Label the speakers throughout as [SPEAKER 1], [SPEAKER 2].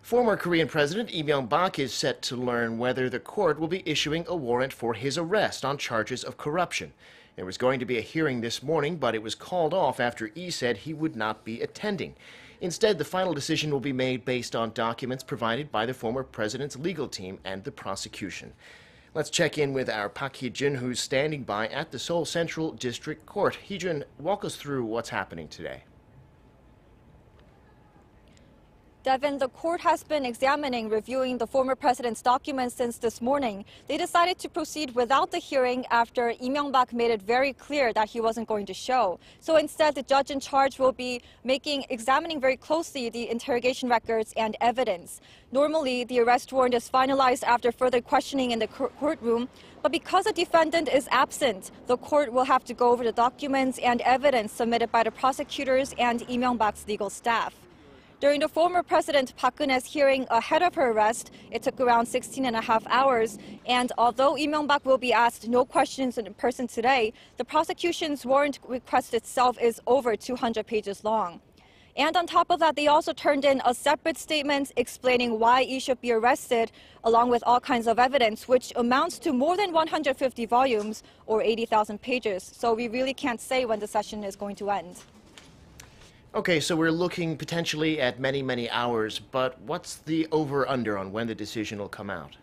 [SPEAKER 1] Former Korean President Lee Myung-bak is set to learn whether the court will be issuing a warrant for his arrest on charges of corruption. There was going to be a hearing this morning, but it was called off after Lee said he would not be attending. Instead, the final decision will be made based on documents provided by the former president's legal team and the prosecution. Let's check in with our Park Hee-jun, who's standing by at the Seoul Central District Court. Hee-jun, walk us through what's happening today.
[SPEAKER 2] Devin, the court has been reviewing the former president's documents since this morning. They decided to proceed without the hearing after Lee Myung-bak made it very clear that he wasn't going to show. So instead, the judge in charge will be examining very closely the interrogation records and evidence. Normally, the arrest warrant is finalized after further questioning in the courtroom, but because the defendant is absent, the court will have to go over the documents and evidence submitted by the prosecutors and Lee Myung-bak's legal staff. During the former President Park Geun-hye's hearing ahead of her arrest, it took around 16.5 hours. And although Lee Myung-bak will be asked no questions in person today, the prosecution's warrant request itself is over 200 pages long. And on top of that, they also turned in a separate statement explaining why Lee should be arrested, along with all kinds of evidence, which amounts to more than 150 volumes or 80,000 pages. So we really can't say when the session is going to end.
[SPEAKER 1] Okay, so we're looking potentially at many hours, but what's the over-under on when the decision will come out?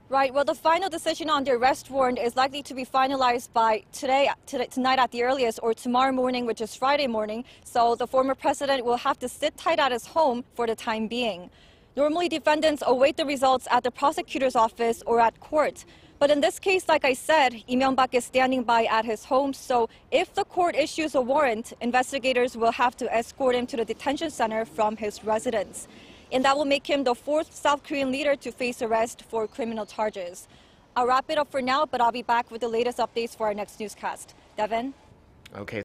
[SPEAKER 2] Right, well, the final decision on the arrest warrant is likely to be finalized by tonight at the earliest, or tomorrow morning, which is Friday morning. So the former president will have to sit tight at his home for the time being. Normally, defendants await the results at the prosecutor's office or at court. But in this case, like I said, Lee Myung-bak is standing by at his home, so if the court issues a warrant, investigators will have to escort him to the detention center from his residence. And that will make him the fourth South Korean leader to face arrest for criminal charges. I'll wrap it up for now, but I'll be back with the latest updates for our next newscast. Devin?
[SPEAKER 1] Okay.